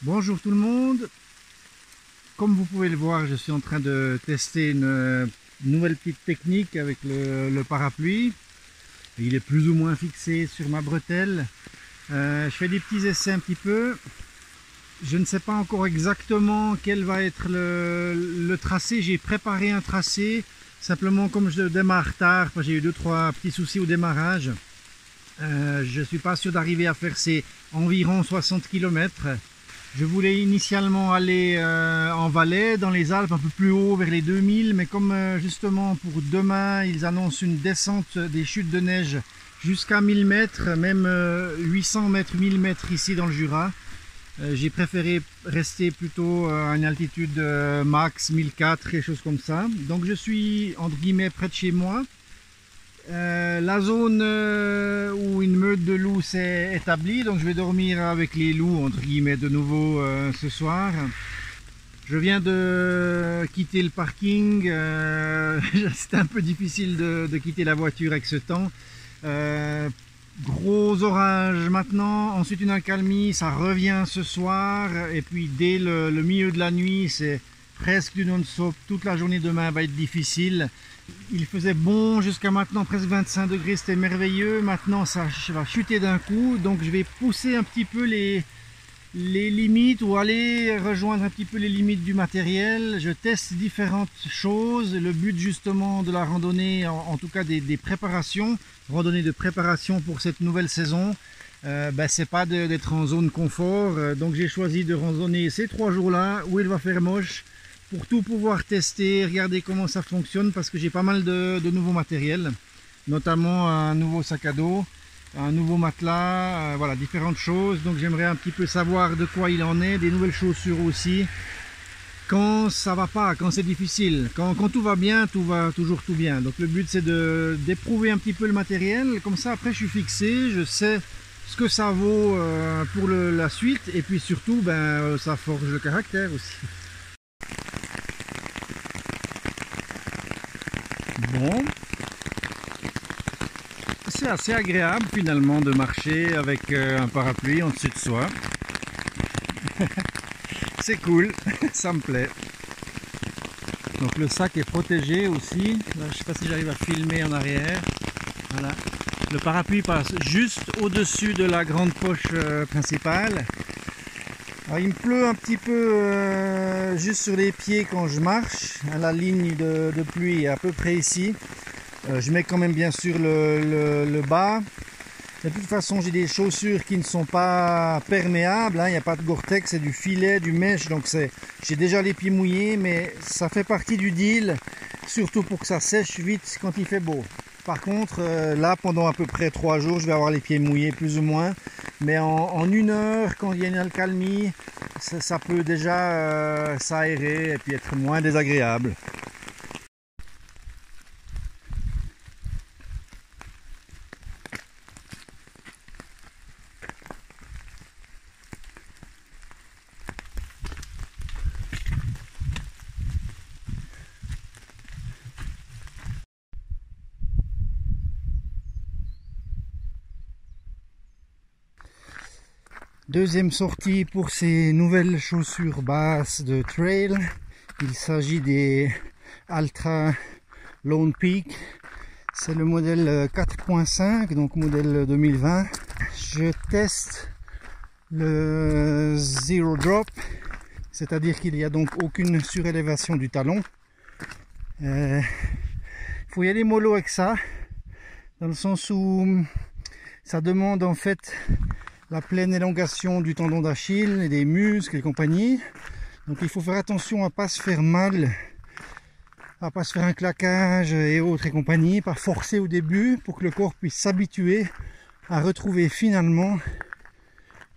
Bonjour tout le monde, comme vous pouvez le voir, je suis en train de tester une nouvelle petite technique avec le parapluie. Il est plus ou moins fixé sur ma bretelle. Je fais des petits essais un petit peu. Je ne sais pas encore exactement quel va être le tracé. J'ai préparé un tracé, simplement comme je démarre tard, j'ai eu 2-3 petits soucis au démarrage. Je ne suis pas sûr d'arriver à faire ces environ 60 km. Je voulais initialement aller en Valais, dans les Alpes, un peu plus haut, vers les 2000, mais comme justement pour demain, ils annoncent une descente des chutes de neige jusqu'à 1000 mètres, même 800 mètres, 1000 mètres ici dans le Jura. J'ai préféré rester plutôt à une altitude max 1004, quelque chose comme ça. Donc je suis entre guillemets près de chez moi. La zone où une meute de loups s'est établie, donc je vais dormir avec les loups entre guillemets de nouveau ce soir. Je viens de quitter le parking, c'était un peu difficile de quitter la voiture avec ce temps. Gros orage maintenant, ensuite une accalmie, ça revient ce soir, et puis dès le milieu de la nuit, c'est presque du non-stop. Toute la journée demain va être difficile. Il faisait bon jusqu'à maintenant, presque 25 degrés, c'était merveilleux. Maintenant ça va chuter d'un coup, donc je vais pousser un petit peu les limites ou aller rejoindre un petit peu les limites du matériel. Je teste différentes choses. Le but justement de la randonnée, en tout cas des préparations, randonnée de préparation pour cette nouvelle saison, c'est pas d'être en zone confort. Donc j'ai choisi de randonner ces 3 jours-là où il va faire moche, pour tout pouvoir tester, regarder comment ça fonctionne, parce que j'ai pas mal de nouveaux matériels, notamment un nouveau sac à dos, un nouveau matelas, voilà, différentes choses. Donc j'aimerais un petit peu savoir de quoi il en est, des nouvelles chaussures aussi. Quand ça va pas, quand c'est difficile, quand tout va bien, tout va toujours tout bien. Donc le but c'est d'éprouver un petit peu le matériel, comme ça après je suis fixé, je sais ce que ça vaut pour la suite, et puis surtout ça forge le caractère aussi. Bon, c'est assez agréable finalement de marcher avec un parapluie en dessus de soi. C'est cool, ça me plaît. Donc le sac est protégé aussi. Là, je ne sais pas si j'arrive à filmer en arrière. Voilà. Le parapluie passe juste au-dessus de la grande poche principale. Alors, il me pleut un petit peu juste sur les pieds quand je marche. La ligne de pluie est à peu près ici. Je mets quand même bien sûr le bas. De toute façon, j'ai des chaussures qui ne sont pas perméables. Il n'y a pas de Gore-Tex, c'est du filet, du mesh. Donc j'ai déjà les pieds mouillés, mais ça fait partie du deal. Surtout pour que ça sèche vite quand il fait beau. Par contre, là, pendant à peu près 3 jours, je vais avoir les pieds mouillés plus ou moins. Mais en 1 heure, quand il y a une accalmie, ça peut déjà s'aérer et puis être moins désagréable. Deuxième sortie pour ces nouvelles chaussures basses de trail. Il s'agit des Altra Lone Peak. C'est le modèle 4.5, donc modèle 2020. Je teste le Zero Drop, c'est-à-dire qu'il n'y a donc aucune surélévation du talon. Il faut y aller mollo avec ça, dans le sens où ça demande en fait la pleine élongation du tendon d'Achille et des muscles et compagnie. Donc il faut faire attention à ne pas se faire mal, à ne pas se faire un claquage et autres et compagnie, pas forcer au début pour que le corps puisse s'habituer à retrouver finalement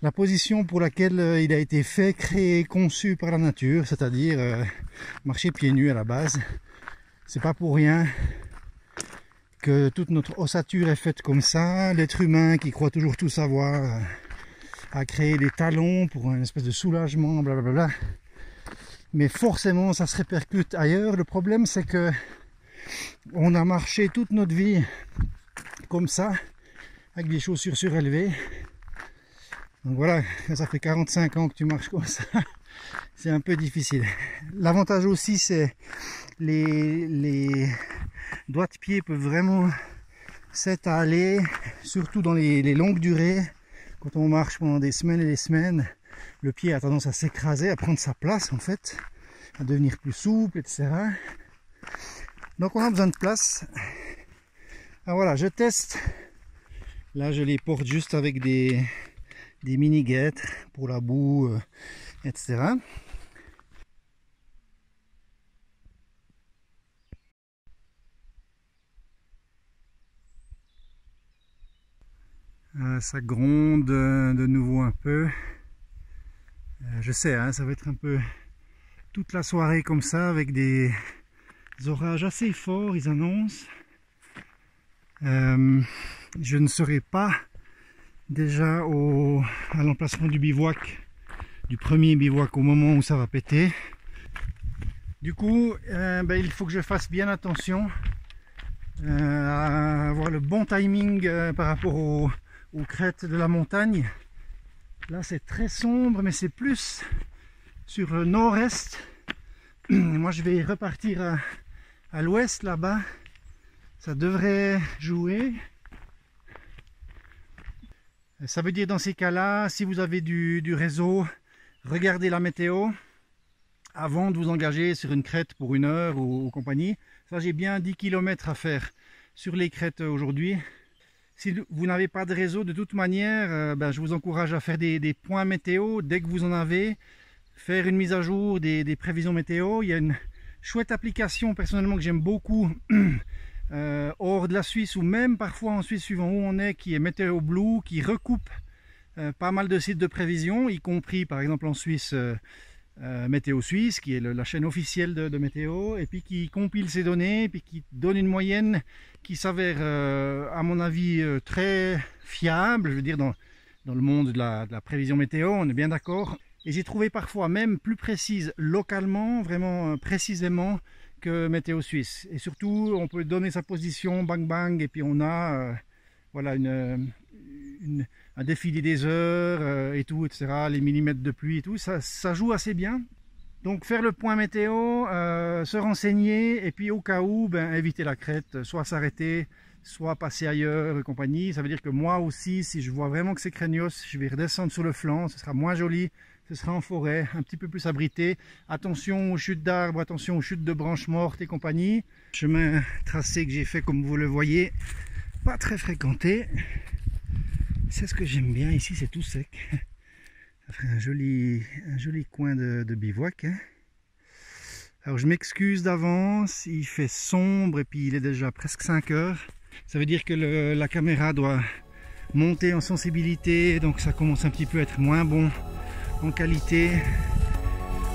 la position pour laquelle il a été fait, créé, conçu par la nature, c'est-à-dire marcher pieds nus à la base. C'est pas pour rien que toute notre ossature est faite comme ça. L'être humain qui croit toujours tout savoir a créé des talons pour une espèce de soulagement, blablabla. Mais forcément ça se répercute ailleurs. Le problème c'est que on a marché toute notre vie comme ça, avec des chaussures surélevées. Donc voilà, ça fait 45 ans que tu marches comme ça, c'est un peu difficile. L'avantage aussi, c'est les doigts de pied peuvent vraiment s'étaler, surtout dans les longues durées. Quand on marche pendant des semaines et des semaines, le pied a tendance à s'écraser, à prendre sa place en fait, à devenir plus souple, etc. Donc on a besoin de place. Alors voilà, je teste. Là, je les porte juste avec des mini-guêtres pour la boue, etc. Ça gronde de nouveau un peu. Je sais, hein, ça va être un peu toute la soirée comme ça avec des orages assez forts, ils annoncent. Je ne serai pas déjà à l'emplacement du bivouac, du premier bivouac au moment où ça va péter. Du coup, il faut que je fasse bien attention à avoir le bon timing par rapport aux crêtes de la montagne. Là c'est très sombre, mais c'est plus sur le nord-est. Moi je vais repartir à l'ouest là-bas. Ça devrait jouer. Ça veut dire dans ces cas-là, si vous avez du réseau, regardez la météo avant de vous engager sur une crête pour 1 heure ou compagnie. Ça, j'ai bien 10 km à faire sur les crêtes aujourd'hui. Si vous n'avez pas de réseau, de toute manière, je vous encourage à faire des points météo dès que vous en avez. Faire une mise à jour des prévisions météo. Il y a une chouette application personnellement que j'aime beaucoup hors de la Suisse ou même parfois en Suisse suivant où on est, qui est Météo Blue, qui recoupe pas mal de sites de prévision, y compris par exemple en Suisse Météo Suisse, qui est la chaîne officielle de météo, et puis qui compile ces données, et puis qui donne une moyenne qui s'avère à mon avis très fiable. Je veux dire, dans le monde de la prévision météo, on est bien d'accord. Et j'ai trouvé parfois même plus précise localement, vraiment précisément, que Météo Suisse. Et surtout, on peut donner sa position, bang bang, et puis on a voilà, un défilé des heures et tout, etc., les millimètres de pluie et tout, ça joue assez bien. Donc faire le point météo, se renseigner, et puis au cas où, éviter la crête, soit s'arrêter, soit passer ailleurs et compagnie. Ça veut dire que moi aussi, si je vois vraiment que c'est craignos, je vais redescendre sur le flanc, ce sera moins joli, ce sera en forêt, un petit peu plus abrité. Attention aux chutes d'arbres, attention aux chutes de branches mortes et compagnie. Chemin tracé que j'ai fait, comme vous le voyez, pas très fréquenté. C'est ce que j'aime bien ici, c'est tout sec. Ça ferait un joli coin de bivouac. Hein. Alors je m'excuse d'avance, il fait sombre et puis il est déjà presque 5 heures. Ça veut dire que la caméra doit monter en sensibilité, donc ça commence un petit peu à être moins bon en qualité.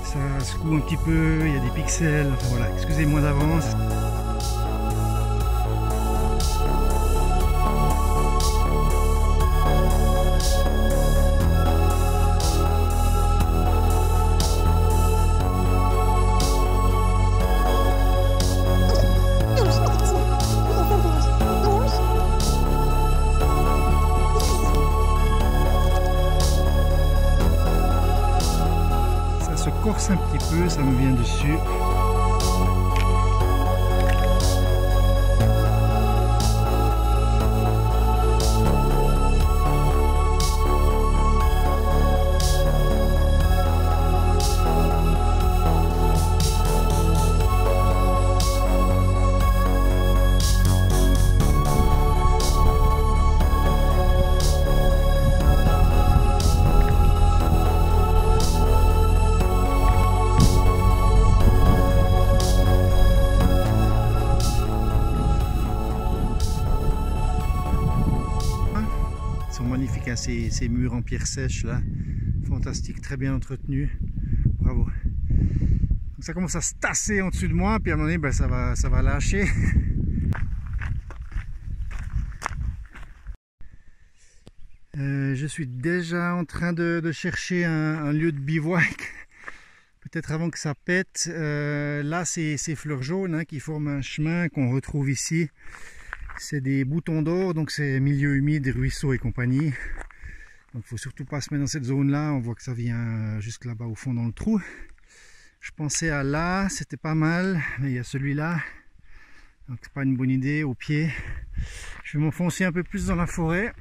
Ça secoue un petit peu, il y a des pixels, enfin voilà, excusez-moi d'avance. Corse un petit peu, ça me vient dessus. Magnifique, hein, ces murs en pierre sèche là, fantastique, très bien entretenu, bravo. Donc ça commence à se tasser en dessus de moi, puis à un moment donné ça va lâcher. Je suis déjà en train de chercher un lieu de bivouac, peut-être avant que ça pète. Là c'est ces fleurs jaunes, hein, qui forment un chemin qu'on retrouve ici. C'est des boutons d'or, donc c'est milieu humide, ruisseaux et compagnie. Donc il faut surtout pas se mettre dans cette zone là, on voit que ça vient jusque là-bas au fond dans le trou. Je pensais à là, c'était pas mal, mais il y a celui-là, donc c'est pas une bonne idée au pied. Je vais m'enfoncer un peu plus dans la forêt.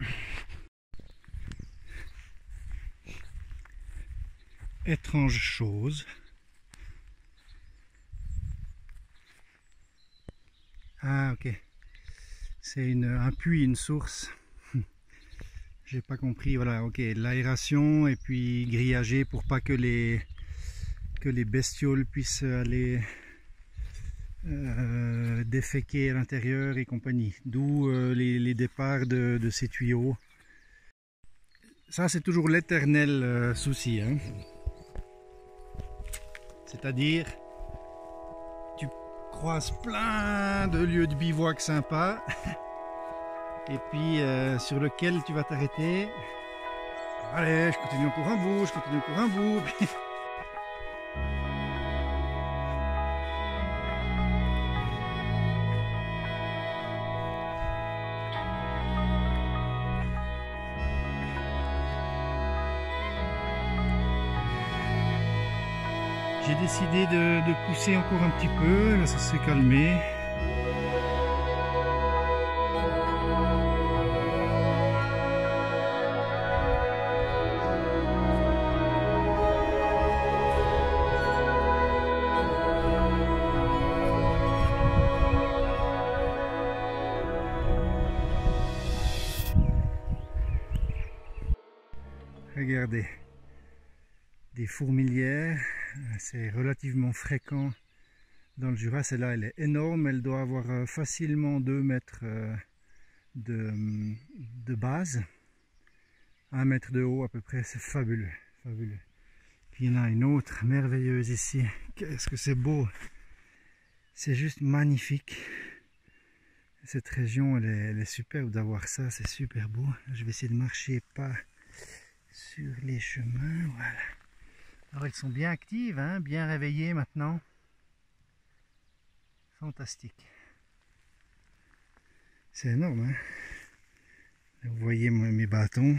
Étrange chose. Ah ok, c'est un puits, une source. J'ai pas compris, voilà, ok, l'aération et puis grillagé pour pas que les bestioles puissent aller déféquer à l'intérieur et compagnie. D'où les départs de ces tuyaux. Ça c'est toujours l'éternel souci, hein. C'est-à-dire, tu croises plein de lieux de bivouac sympas et puis sur lequel tu vas t'arrêter. Allez, je continue encore un bout, je continue encore un bout. J'ai décidé de pousser encore un petit peu, là ça s'est calmé. Regardez, des fourmilières, c'est relativement fréquent dans le Jura. Celle-là, elle est énorme, elle doit avoir facilement 2 mètres de base, 1 mètre de haut à peu près, c'est fabuleux, fabuleux. Puis il y en a une autre merveilleuse ici, qu'est-ce que c'est beau, c'est juste magnifique. Cette région, elle est superbe d'avoir ça, c'est super beau. Je vais essayer de marcher pas sur les chemins, voilà. Alors elles sont bien actives, hein, bien réveillées maintenant. Fantastique. C'est énorme, hein. Vous voyez mes bâtons.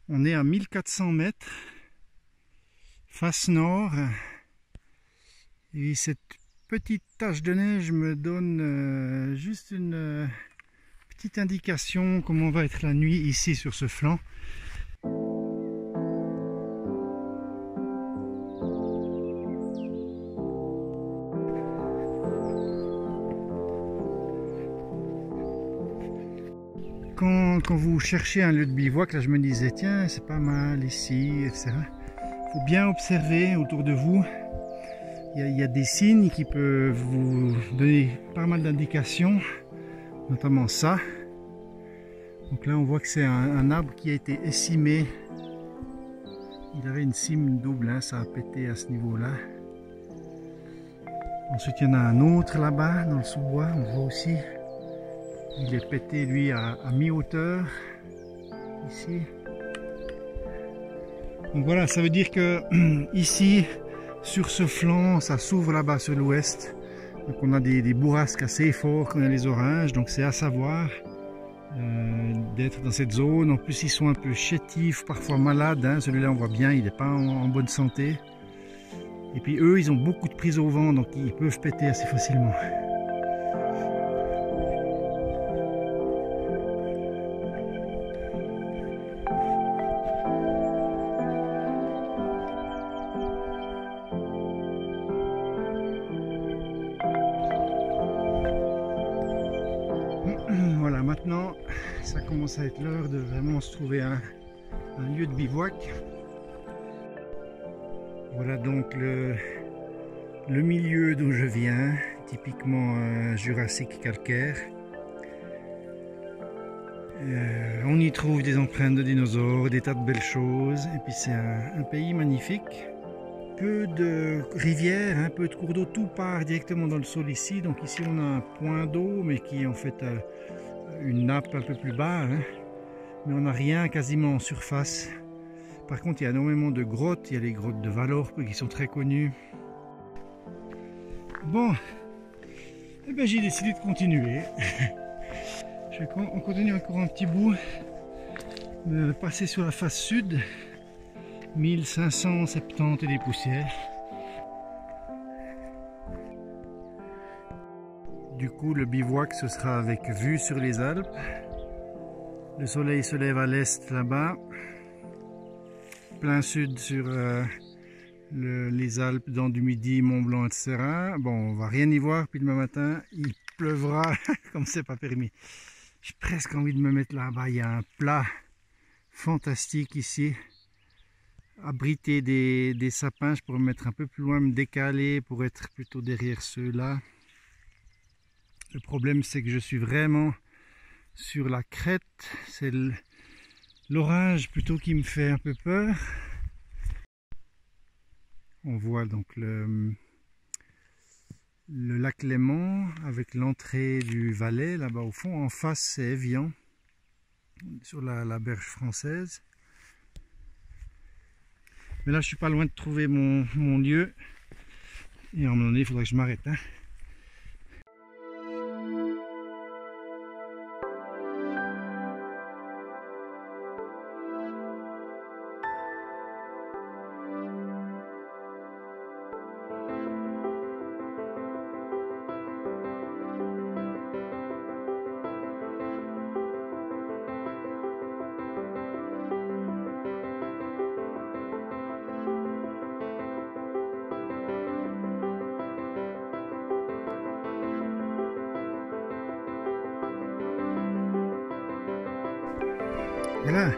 On est à 1400 mètres, face nord. Et cette petite tache de neige me donne juste une petite indication comment va être la nuit ici sur ce flanc. Quand vous cherchez un lieu de bivouac, là je me disais tiens c'est pas mal ici, etc. Il faut bien observer autour de vous. Il y a des signes qui peuvent vous donner pas mal d'indications, notamment ça. Donc là on voit que c'est un arbre qui a été écimé. Il avait une cime double, hein, ça a pété à ce niveau-là. Ensuite il y en a un autre là-bas dans le sous-bois, on voit aussi. Il est pété lui à mi-hauteur, ici. Donc voilà, ça veut dire que ici, sur ce flanc, ça s'ouvre là-bas sur l'ouest. Donc on a des bourrasques assez forts quand il y a les orages, donc c'est à savoir d'être dans cette zone. En plus ils sont un peu chétifs, parfois malades, hein. Celui-là on voit bien, il n'est pas en bonne santé. Et puis eux, ils ont beaucoup de prise au vent, donc ils peuvent péter assez facilement. Voilà, maintenant ça commence à être l'heure de vraiment se trouver un lieu de bivouac. Voilà donc le milieu d'où je viens, typiquement jurassique calcaire. On y trouve des empreintes de dinosaures, des tas de belles choses, et puis c'est un pays magnifique. Peu de rivières, hein, peu de cours d'eau, tout part directement dans le sol ici. Donc ici on a un point d'eau, mais qui est en fait une nappe un peu plus bas, hein. Mais on n'a rien quasiment en surface. Par contre il y a énormément de grottes, il y a les grottes de Vallorpe qui sont très connues. Bon, Et ben j'ai décidé de continuer. On continue encore un petit bout, de passer sur la face sud, 1570 et des poussières. Du coup, le bivouac, ce sera avec vue sur les Alpes. Le soleil se lève à l'est là-bas, plein sud sur les Alpes, dans du Midi, Mont Blanc, etc. Bon, on va rien y voir, puis demain matin, il pleuvra comme c'est pas permis. J'ai presque envie de me mettre là-bas. Il y a un plat fantastique ici, abrité des sapins. Je pourrais me mettre un peu plus loin, me décaler pour être plutôt derrière ceux-là. Le problème, c'est que je suis vraiment sur la crête. C'est l'orage plutôt qui me fait un peu peur. On voit donc le lac Léman avec l'entrée du Valais là-bas au fond. En face, c'est Évian, sur la berge française. Mais là, je suis pas loin de trouver mon lieu. Et à un moment donné, il faudra que je m'arrête. Hein. Voilà,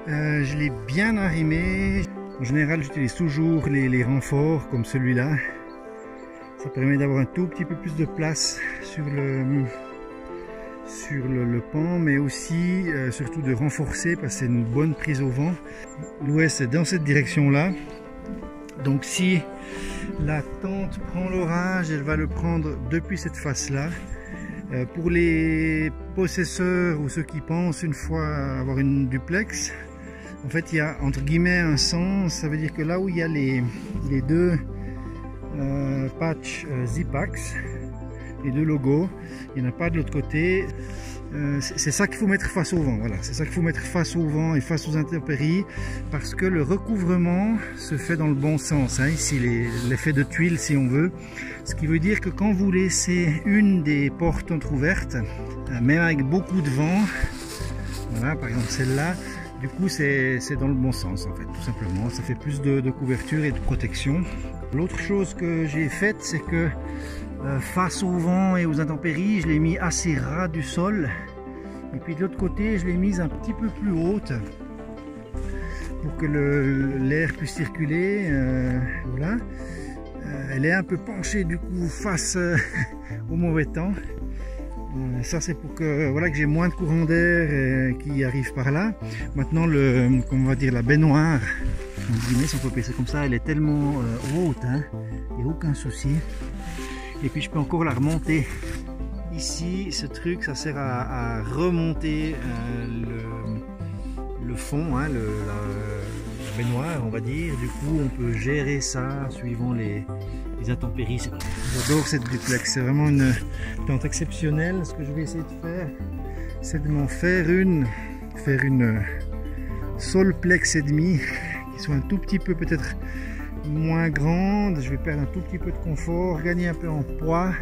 je l'ai bien arrimé. En général, j'utilise toujours les renforts comme celui-là. Ça permet d'avoir un tout petit peu plus de place sur le pan, mais aussi surtout de renforcer parce que c'est une bonne prise au vent. L'ouest est dans cette direction-là. Donc si la tente prend l'orage, elle va le prendre depuis cette face-là. Pour les possesseurs ou ceux qui pensent une fois avoir une duplex, en fait il y a entre guillemets un sens. Ça veut dire que là où il y a les deux patchs Zipax, les deux logos, il n'y en a pas de l'autre côté. C'est ça qu'il faut mettre face au vent. Voilà, c'est ça qu'il faut mettre face au vent et face aux intempéries, parce que le recouvrement se fait dans le bon sens. Hein, ici, l'effet de tuile, si on veut. Ce qui veut dire que quand vous laissez une des portes entrouverte, même avec beaucoup de vent, voilà, par exemple celle-là, du coup c'est dans le bon sens en fait, tout simplement. Ça fait plus de couverture et de protection. L'autre chose que j'ai faite, c'est que face au vent et aux intempéries, je l'ai mis assez ras du sol. Et puis de l'autre côté, je l'ai mise un petit peu plus haute pour que l'air puisse circuler. Voilà. Elle est un peu penchée du coup face au mauvais temps. Ça c'est pour que voilà, que j'ai moins de courant d'air qui arrive par là. Maintenant on va dire la baignoire, si on peut appeler ça comme ça, elle est tellement haute, hein, il n'y a aucun souci. Et puis je peux encore la remonter. Ici, ce truc, ça sert à remonter le fond, hein, la baignoire, on va dire. Du coup, on peut gérer ça suivant les intempéries. J'adore cette duplex, c'est vraiment une tente exceptionnelle. Ce que je vais essayer de faire, c'est de m'en faire une Solplex et demi, qui soit un tout petit peu peut-être moins grande. Je vais perdre un tout petit peu de confort, gagner un peu en poids.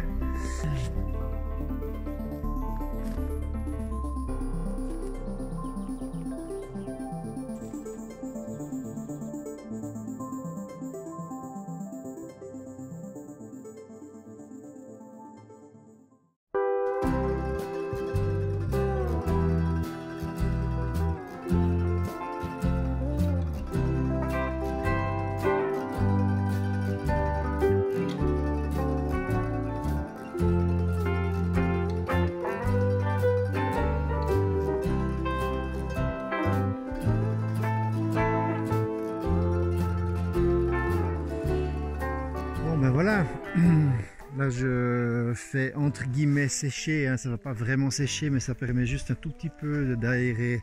Ben voilà, là je fais entre guillemets sécher, hein. Ça ne va pas vraiment sécher, mais ça permet juste un tout petit peu d'aérer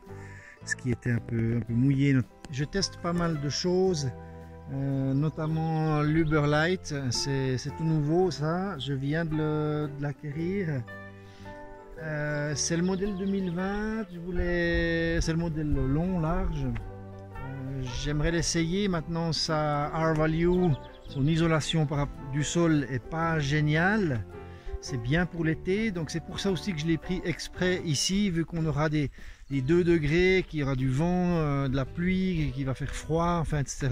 ce qui était un peu mouillé. Je teste pas mal de choses notamment l'Uberlight, c'est tout nouveau ça, je viens de l'acquérir. C'est le modèle 2020, c'est le modèle long, large. J'aimerais l'essayer. Maintenant, sa R-value, son isolation du sol est pas géniale. C'est bien pour l'été, donc c'est pour ça aussi que je l'ai pris exprès ici, vu qu'on aura des 2 degrés, qu'il y aura du vent, de la pluie, qu'il va faire froid, enfin, etc.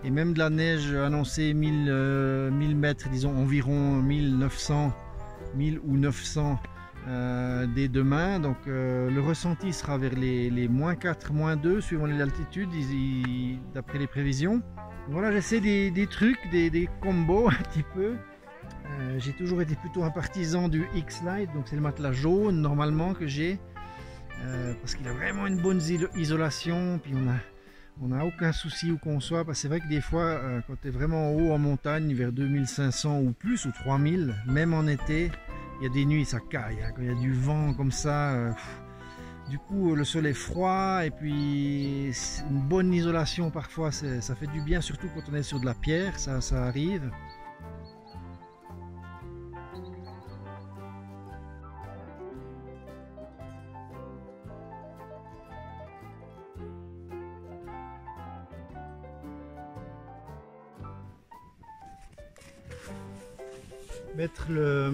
Et même de la neige annoncée 1000 mètres, disons environ 1900, 1000 ou 900 dès demain. Donc le ressenti sera vers les -4, -2 suivant l'altitude, d'après les prévisions. Voilà, j'essaie des trucs, des combos un petit peu. J'ai toujours été plutôt un partisan du X-Lite, donc c'est le matelas jaune normalement que j'ai, parce qu'il a vraiment une bonne isolation, puis on n'a aucun souci où qu'on soit, parce que c'est vrai que des fois quand tu es vraiment haut en montagne vers 2500 ou plus, ou 3000, même en été, il y a des nuits ça caille, hein, quand il y a du vent comme ça, du coup le sol est froid, et puis une bonne isolation parfois ça fait du bien, surtout quand on est sur de la pierre, ça arrive. Mettre le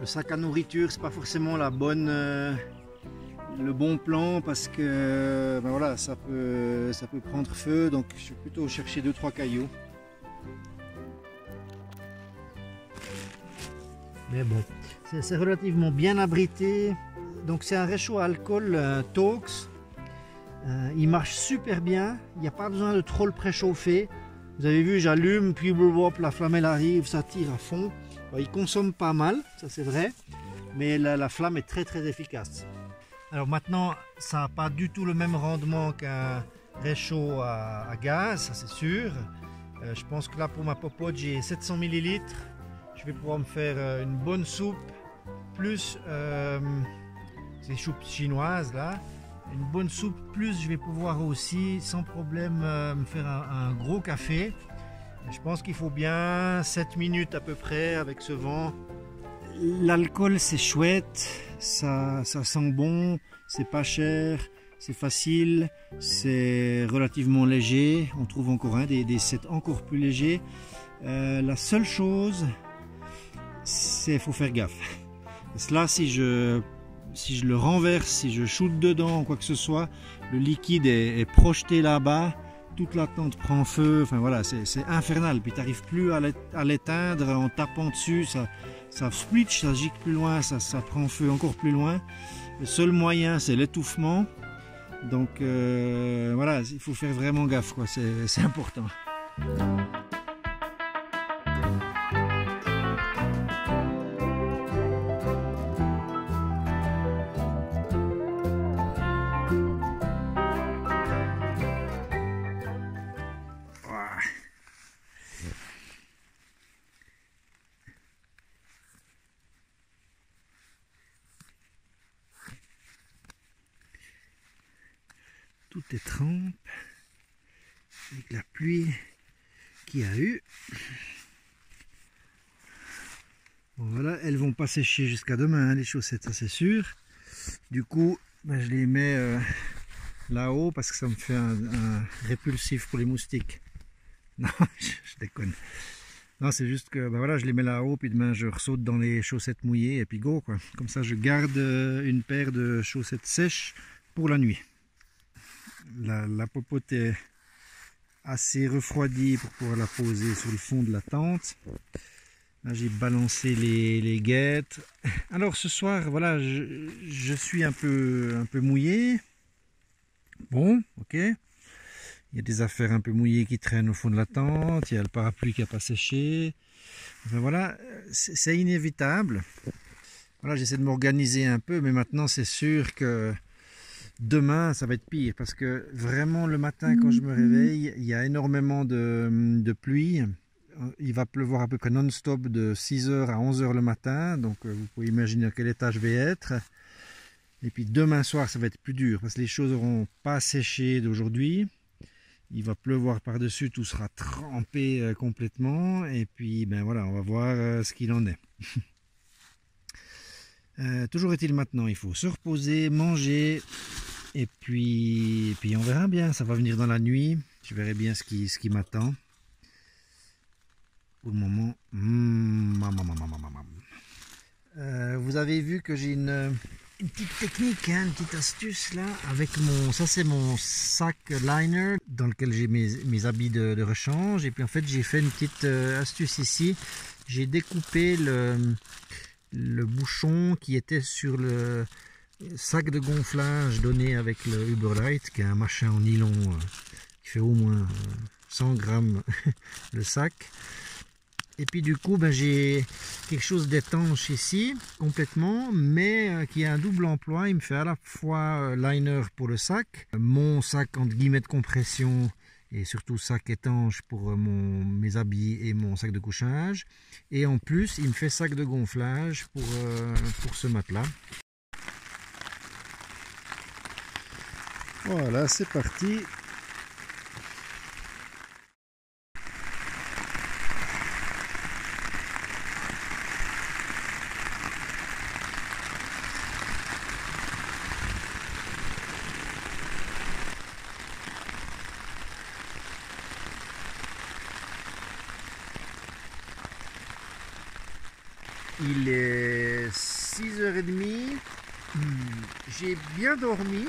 sac à nourriture, c'est pas forcément le bon plan, parce que ben voilà, ça peut prendre feu, donc je vais plutôt chercher 2-3 cailloux. Mais bon, c'est relativement bien abrité. Donc c'est un réchaud à alcool Tox. Il marche super bien, il n'y a pas besoin de trop le préchauffer. Vous avez vu, j'allume, puis la flamme elle arrive, ça tire à fond. Il consomme pas mal, ça c'est vrai, mais la flamme est très efficace. Alors maintenant, ça n'a pas du tout le même rendement qu'un réchaud à gaz, ça c'est sûr. Je pense que là pour ma popote j'ai 700 ml. Je vais pouvoir me faire une bonne soupe, plus ces soupes chinoises là. Une bonne soupe, plus je vais pouvoir aussi sans problème me faire un gros café. Je pense qu'il faut bien 7 minutes à peu près avec ce vent. L'alcool c'est chouette, ça sent bon, c'est pas cher, c'est facile, c'est relativement léger. On trouve encore des sets encore plus légers. La seule chose, c'est qu'il faut faire gaffe. Parce que là, si je le renverse, si je shoote dedans ou quoi que ce soit, le liquide est projeté là-bas, toute la tente prend feu, enfin voilà, c'est infernal. Puis tu n'arrives plus à l'éteindre en tapant dessus, ça switch, ça gicle plus loin, ça prend feu encore plus loin. Le seul moyen, c'est l'étouffement. Donc voilà, il faut faire vraiment gaffe, quoi, c'est important. Tout est trempe avec la pluie qu'il y a eu. Bon, voilà, elles vont pas sécher jusqu'à demain, hein, les chaussettes, ça c'est sûr. Du coup, ben, je les mets là-haut parce que ça me fait un répulsif pour les moustiques. Non, je déconne. Non, c'est juste que ben voilà, je les mets là-haut, puis demain je ressaute dans les chaussettes mouillées et puis go quoi. Comme ça, je garde une paire de chaussettes sèches pour la nuit. La popote est assez refroidie pour pouvoir la poser sur le fond de la tente. Là j'ai balancé les guêtres. Alors ce soir, voilà, je suis un peu mouillé. Bon, ok. Il y a des affaires un peu mouillées qui traînent au fond de la tente. Il y a le parapluie qui n'a pas séché. Enfin voilà, c'est inévitable. Voilà, j'essaie de m'organiser un peu, mais maintenant c'est sûr que demain, ça va être pire parce que vraiment le matin quand je me réveille, il y a énormément de pluie. Il va pleuvoir à peu près non-stop de 6h à 11h le matin. Donc vous pouvez imaginer à quel état je vais être. Et puis demain soir, ça va être plus dur parce que les choses n'auront pas séché d'aujourd'hui. Il va pleuvoir par-dessus, tout sera trempé complètement. Et puis, ben voilà, on va voir ce qu'il en est. Toujours est-il maintenant, il faut se reposer, manger. Et puis on verra bien, ça va venir dans la nuit. Je verrai bien ce qui m'attend. Pour le moment, vous avez vu que j'ai une petite technique, hein, une petite astuce là, avec ça c'est mon sac liner dans lequel j'ai mes habits de rechange. Et puis en fait j'ai fait une petite astuce ici. J'ai découpé le bouchon qui était sur le sac de gonflage donné avec le Uberlite, qui est un machin en nylon qui fait au moins 100 grammes le sac. Et puis du coup, ben, j'ai quelque chose d'étanche ici, complètement, mais qui a un double emploi. Il me fait à la fois liner pour le sac, mon sac entre guillemets de compression, et surtout sac étanche pour mes habits et mon sac de couchage. Et en plus, il me fait sac de gonflage pour ce matelas. Voilà, c'est parti. Il est 6h30, j'ai bien dormi,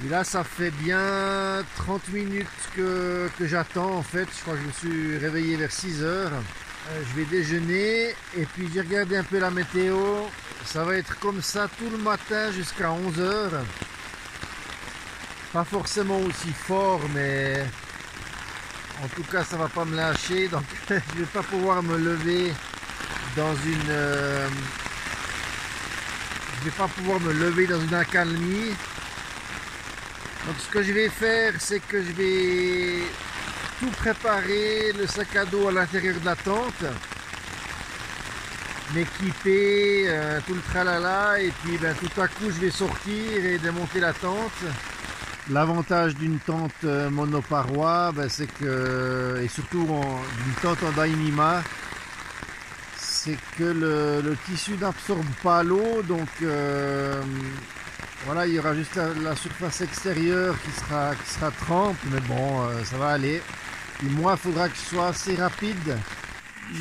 et là ça fait bien 30 minutes que j'attends en fait. Je crois que je me suis réveillé vers 6h, je vais déjeuner et puis j'ai regardé un peu la météo, ça va être comme ça tout le matin jusqu'à 11h, pas forcément aussi fort mais en tout cas ça va pas me lâcher, donc je vais pas pouvoir me lever dans une je vais pas pouvoir me lever dans une accalmie. Donc ce que je vais faire, c'est que je vais tout préparer, le sac à dos à l'intérieur de la tente, m'équiper, tout le tralala, et puis ben, tout à coup je vais sortir et démonter la tente. L'avantage d'une tente monoparoi, ben, c'est que, et surtout d'une tente en Dyneema, c'est que le tissu n'absorbe pas l'eau, donc voilà, il y aura juste la surface extérieure qui sera trempe, mais bon, ça va aller. Et moi, il faudra que je sois assez rapide.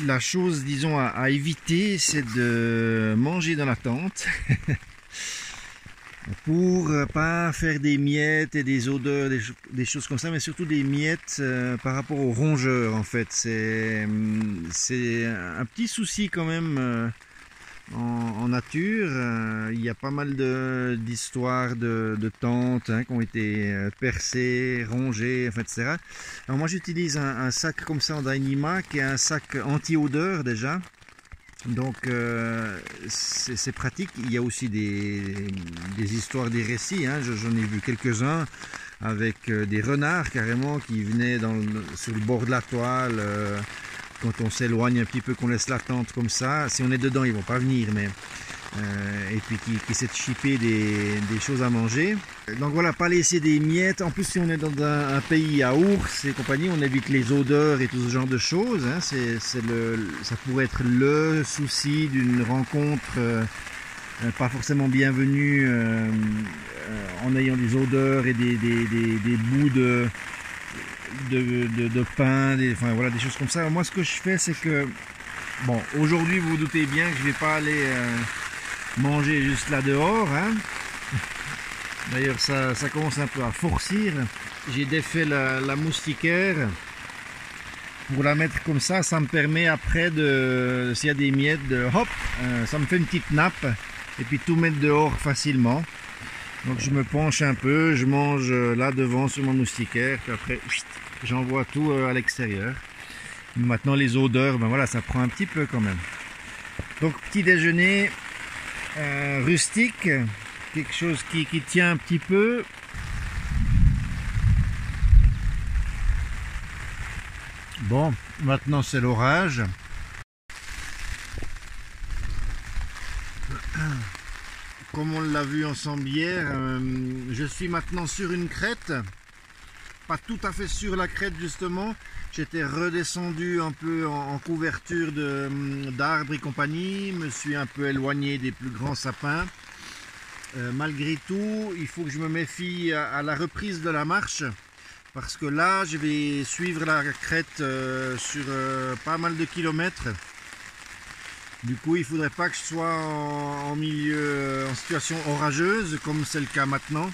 La chose, disons, à éviter, c'est de manger dans la tente. Pour pas faire des miettes et des odeurs, des choses comme ça, mais surtout des miettes par rapport aux rongeurs en fait. C'est un petit souci quand même en nature. Il y a pas mal d'histoires de tentes qui ont été percées, rongées, enfin, etc. Alors moi j'utilise un sac comme ça en Dyneema qui est un sac anti-odeur déjà. Donc c'est pratique. Il y a aussi des histoires, des récits, hein. J'en ai vu quelques-uns avec des renards carrément qui venaient sur le bord de la toile. Quand on s'éloigne un petit peu, qu'on laisse la tente comme ça, si on est dedans ils vont pas venir, mais et puis qui essaient de chipper des choses à manger. Donc voilà, pas laisser des miettes. En plus, si on est dans un pays à ours et compagnie, on évite les odeurs et tout ce genre de choses, hein. Ça pourrait être le souci d'une rencontre pas forcément bienvenue en ayant des odeurs et des bouts de pain, enfin voilà, des choses comme ça. Moi, ce que je fais, c'est que bon, aujourd'hui, vous vous doutez bien que je vais pas aller manger juste là dehors, hein. D'ailleurs ça commence un peu à forcir. J'ai défait la moustiquaire pour la mettre comme ça. Ça me permet après s'il y a des miettes, hop, ça me fait une petite nappe et puis tout mettre dehors facilement. Donc je me penche un peu, je mange là devant sur ma moustiquaire, puis après j'envoie tout à l'extérieur. Maintenant les odeurs, ben voilà, ça prend un petit peu quand même. Donc petit déjeuner rustique, quelque chose qui tient un petit peu. Bon, maintenant c'est l'orage. Comme on l'a vu ensemble hier, je suis maintenant sur une crête. pas tout à fait sur la crête justement. J'étais redescendu un peu en couverture d'arbres et compagnie, me suis un peu éloigné des plus grands sapins. Malgré tout, il faut que je me méfie à la reprise de la marche, parce que là, je vais suivre la crête sur pas mal de kilomètres. Du coup, il ne faudrait pas que je sois en situation orageuse, comme c'est le cas maintenant.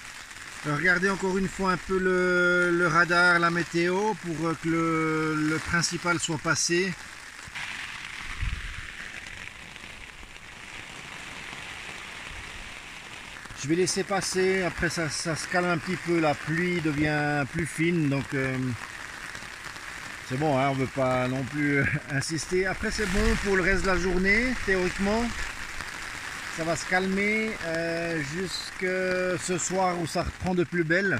Regardez encore une fois un peu le radar, la météo, pour que le principal soit passé. Je vais laisser passer, après ça se calme un petit peu, la pluie devient plus fine, donc c'est bon, hein, on ne veut pas non plus insister. Après c'est bon pour le reste de la journée, théoriquement. Ça va se calmer jusque ce soir où ça reprend de plus belle.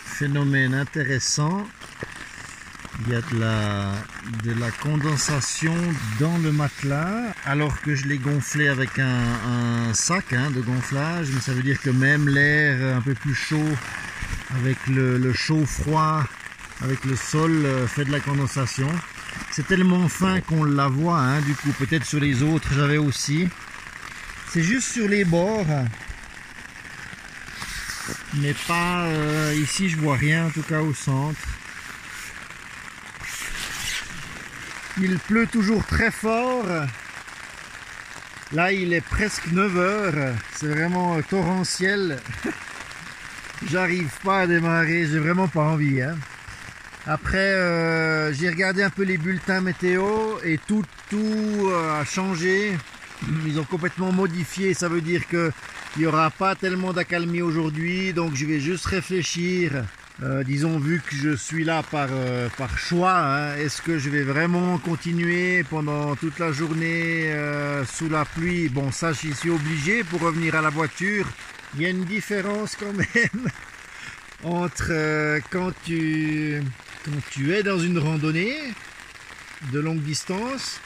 Phénomène intéressant. Il y a de la condensation dans le matelas alors que je l'ai gonflé avec un sac de gonflage, mais ça veut dire que même l'air un peu plus chaud avec le chaud-froid, avec le sol, fait de la condensation. C'est tellement fin qu'on la voit, du coup peut-être sur les autres j'avais aussi. C'est juste sur les bords, mais pas ici, je vois rien en tout cas au centre. Il pleut toujours très fort. Là, il est presque 9 h. C'est vraiment torrentiel. J'arrive pas à démarrer. J'ai vraiment pas envie. Après, j'ai regardé un peu les bulletins météo et tout a changé. Ils ont complètement modifié. Ça veut dire qu'il n'y aura pas tellement d'accalmie aujourd'hui. Donc, je vais juste réfléchir. Disons, vu que je suis là par choix, est-ce que je vais vraiment continuer pendant toute la journée sous la pluie? Bon, ça, j'y suis obligé pour revenir à la voiture. Il y a une différence quand même entre quand tu es dans une randonnée de longue distance.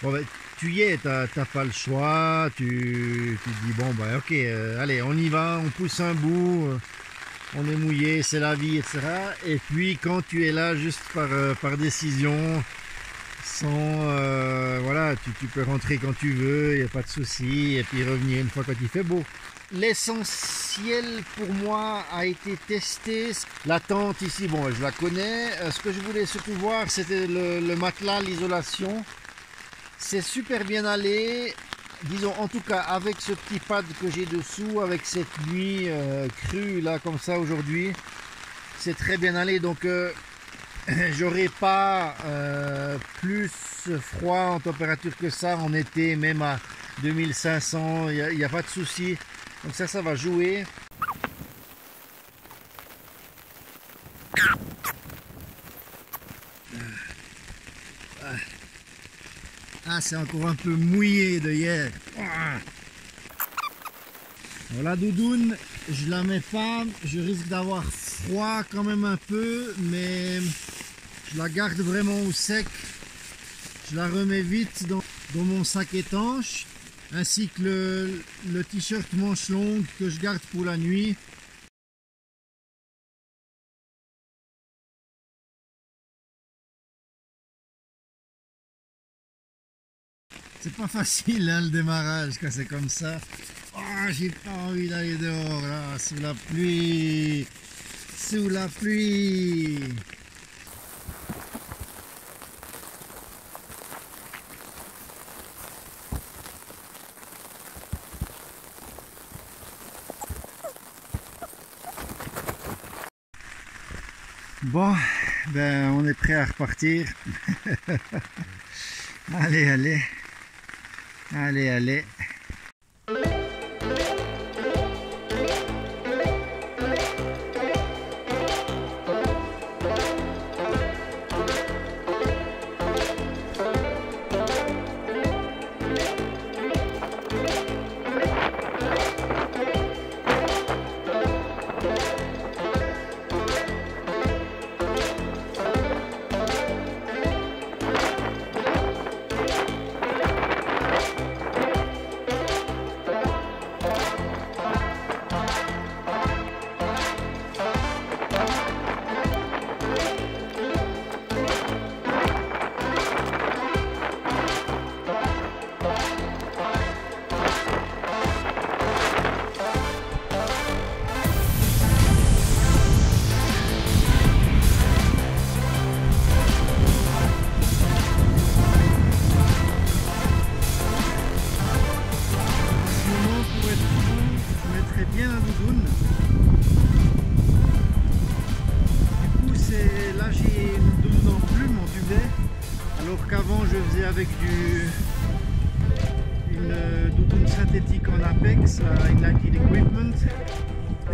Bon, ben, tu y es, t'as pas le choix, tu te dis bon, ben ok, allez, on y va, on pousse un bout. On est mouillé, c'est la vie, etc. Et puis quand tu es là juste par décision, sans voilà, tu peux rentrer quand tu veux, il n'y a pas de souci, et puis revenir une fois quand il fait beau. L'essentiel pour moi a été testé. La tente ici, bon, je la connais. Ce que je voulais surtout voir, c'était le matelas, l'isolation. C'est super bien allé. Disons, en tout cas, avec ce petit pad que j'ai dessous, avec cette nuit crue là comme ça aujourd'hui, c'est très bien allé. Donc j'aurai pas plus froid en température que ça en été, même à 2500, il n'y a pas de souci. Donc ça va jouer. Ah, c'est encore un peu mouillé de hier. Alors, la doudoune, je la mets pas. Je risque d'avoir froid quand même un peu, mais je la garde vraiment au sec. Je la remets vite dans mon sac étanche, ainsi que le t-shirt manche longue que je garde pour la nuit. C'est pas facile le démarrage quand c'est comme ça. Oh, j'ai pas envie d'aller dehors là, sous la pluie. Sous la pluie. Bon, ben on est prêt à repartir. Allez, allez. Allez, allez. avec une doudoune synthétique en Apex, la United Equipment.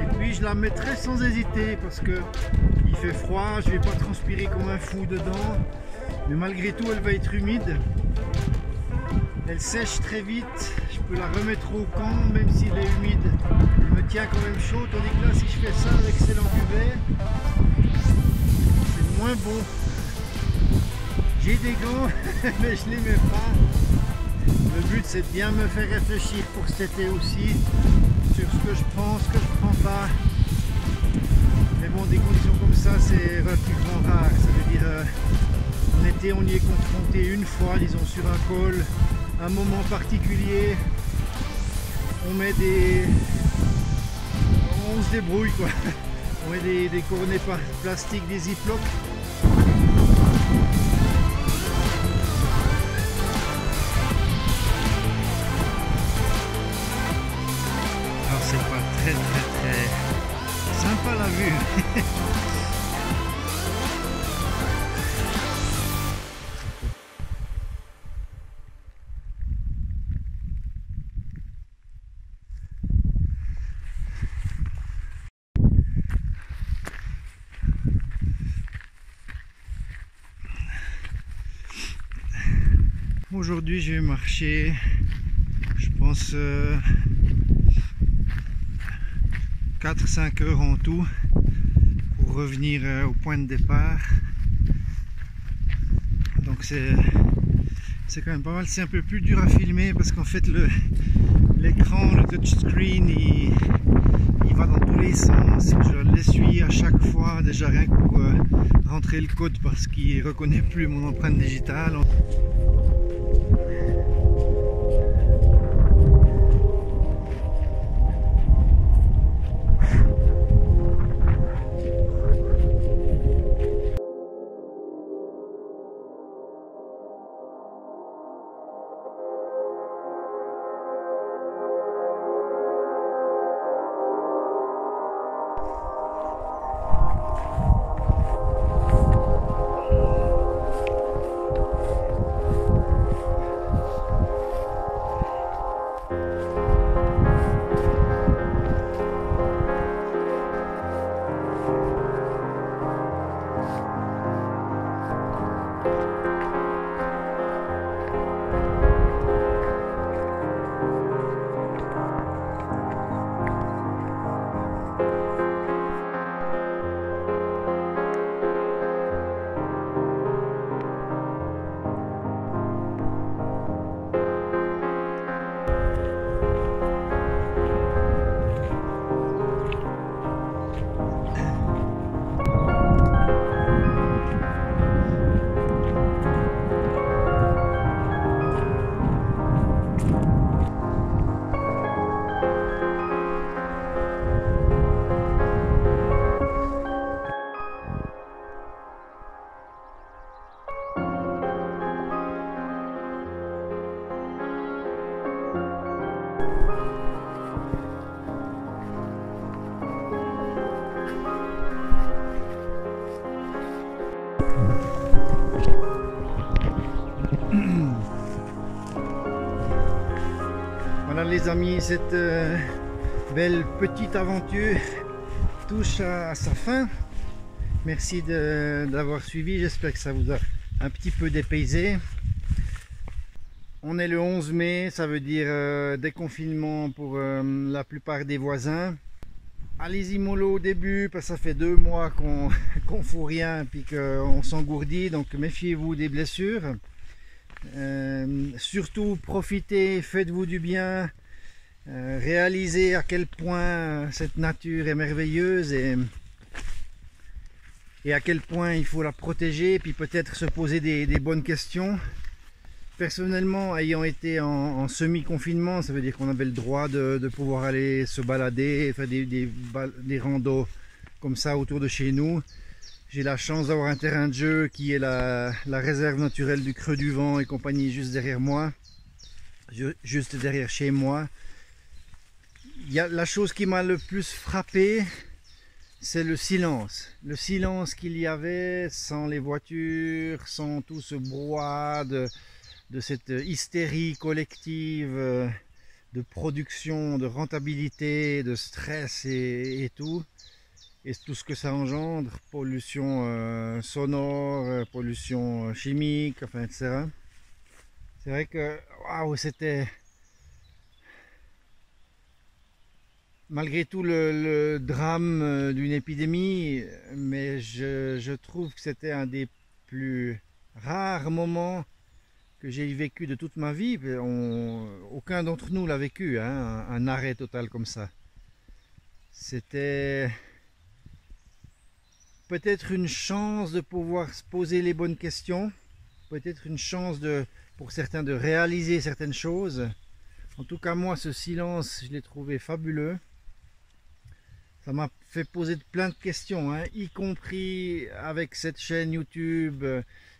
Et puis je la mettrai sans hésiter parce que il fait froid, je vais pas transpirer comme un fou dedans, mais malgré tout elle va être humide. Elle sèche très vite, je peux la remettre au camp même s'il est humide, elle me tient quand même chaud, tandis que là si je fais ça avec l'excellent duvet, c'est moins bon. J'ai des gants mais je les mets pas. Le but c'est de bien me faire réfléchir pour cet été aussi sur ce que je prends, ce que je prends pas. Mais bon, des conditions comme ça c'est relativement rare, ça veut dire en été on y est confronté une fois, disons sur un col, un moment particulier, on se débrouille quoi. On met des coronets plastiques, des ziplocs. Alors c'est pas très sympa la vue. Aujourd'hui je vais marcher, je pense 4-5 heures en tout pour revenir au point de départ. Donc c'est quand même pas mal, c'est un peu plus dur à filmer parce qu'en fait l'écran, le touchscreen il va dans tous les sens, je l'essuie à chaque fois, déjà rien que pour rentrer le code parce qu'il ne reconnaît plus mon empreinte digitale. Voilà les amis, cette belle petite aventure touche à sa fin. Merci d'avoir suivi, j'espère que ça vous a un petit peu dépaysé. On est le 11 mai, ça veut dire déconfinement pour la plupart des voisins. Allez-y mollo au début, parce que ça fait 2 mois qu'on ne fout rien et qu'on s'engourdit, donc méfiez-vous des blessures. Surtout profitez, faites-vous du bien, réalisez à quel point cette nature est merveilleuse et à quel point il faut la protéger, puis peut-être se poser des bonnes questions. Personnellement, ayant été en semi-confinement, ça veut dire qu'on avait le droit de pouvoir aller se balader, faire des randos comme ça autour de chez nous. J'ai la chance d'avoir un terrain de jeu qui est la réserve naturelle du Creux du Vent et compagnie juste derrière moi, juste derrière chez moi. La chose qui m'a le plus frappé, c'est le silence. Le silence qu'il y avait sans les voitures, sans tout ce brouhaha de cette hystérie collective de production, de rentabilité, de stress et tout. Et tout ce que ça engendre, pollution sonore, pollution chimique, enfin, etc. C'est vrai que, waouh, c'était... Malgré tout le drame d'une épidémie, mais je trouve que c'était un des plus rares moments que j'ai vécu de toute ma vie. Aucun d'entre nous l'a vécu, hein, un arrêt total comme ça. C'était peut-être une chance de pouvoir se poser les bonnes questions, peut-être une chance pour certains de réaliser certaines choses. En tout cas, moi, ce silence, je l'ai trouvé fabuleux. Ça m'a fait poser plein de questions, hein, y compris avec cette chaîne YouTube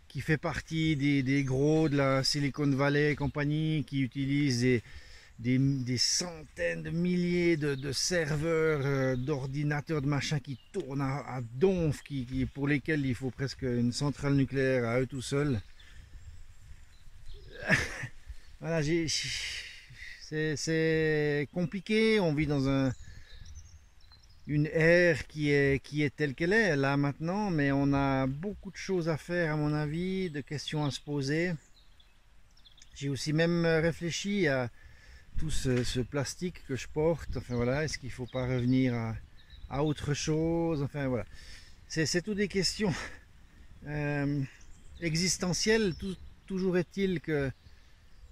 qui fait partie des gros de la Silicon Valley et compagnie, qui utilisent des centaines de milliers de serveurs, d'ordinateurs, de machins qui tournent à donf, pour lesquels il faut presque une centrale nucléaire à eux tout seuls. Voilà, c'est compliqué, on vit dans une ère qui est telle qu'elle est là maintenant, mais on a beaucoup de choses à faire à mon avis, de questions à se poser. J'ai aussi même réfléchi à tout ce plastique que je porte, enfin voilà, est-ce qu'il ne faut pas revenir à autre chose, enfin voilà. C'est toutes des questions existentielles, toujours est-il que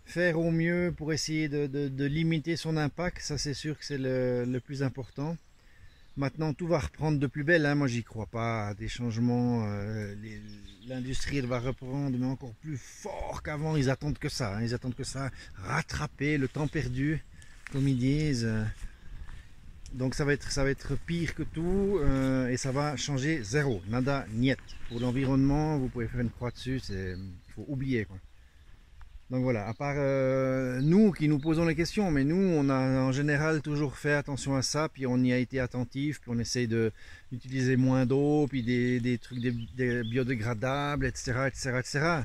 faire au mieux pour essayer de limiter son impact, ça c'est sûr que c'est le plus important. Maintenant, tout va reprendre de plus belle, hein. Moi, j'y crois pas à des changements. L'industrie, elle va reprendre, mais encore plus fort qu'avant. Ils attendent que ça, hein. Ils attendent que ça, rattraper le temps perdu, comme ils disent. Donc, ça va être pire que tout, et ça va changer zéro, nada, niet. Pour l'environnement, vous pouvez faire une croix dessus, il faut oublier, quoi. Donc voilà, à part nous qui nous posons les questions, mais nous on a en général toujours fait attention à ça, puis on y a été attentif, puis on essaye d'utiliser moins d'eau, puis des trucs des biodégradables, etc., etc., etc.,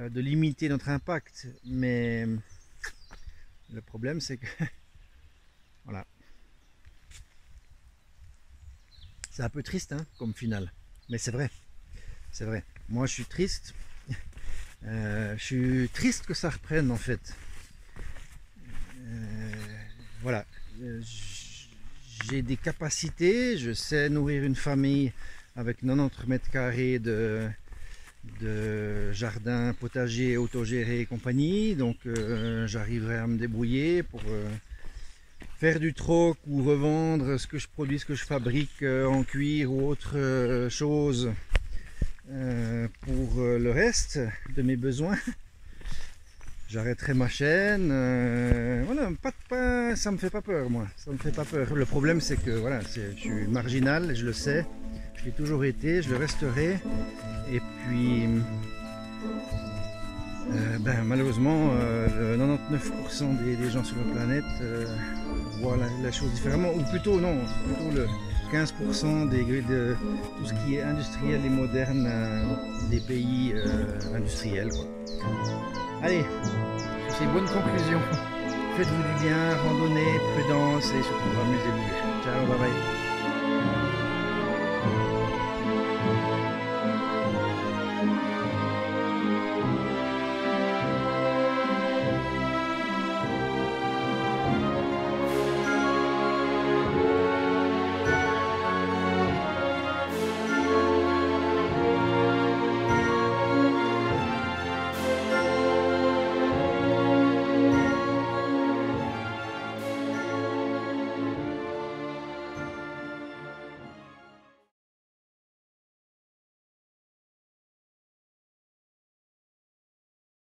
de limiter notre impact. Mais le problème c'est que, voilà, c'est un peu triste, hein, comme finale, mais c'est vrai, c'est vrai. Moi je suis triste. Je suis triste que ça reprenne en fait. Voilà, j'ai des capacités, je sais nourrir une famille avec 90 mètres carrés de jardin, potager, autogéré et compagnie, donc j'arriverai à me débrouiller pour faire du troc ou revendre ce que je produis, ce que je fabrique en cuir ou autre chose. Pour le reste de mes besoins, j'arrêterai ma chaîne. Voilà, ça me fait pas peur, moi. Ça me fait pas peur. Le problème, c'est que voilà, je suis marginal, je le sais. Je l'ai toujours été, je le resterai. Et puis, malheureusement, 99% des gens sur la planète voient la chose différemment, ou plutôt non, plutôt le 15% de tout ce qui est industriel et moderne des pays industriels, quoi. Allez, sur ces bonnes conclusions, faites-vous du bien, randonnée, prudence et surtout amusez-vous. Ciao, bye bye.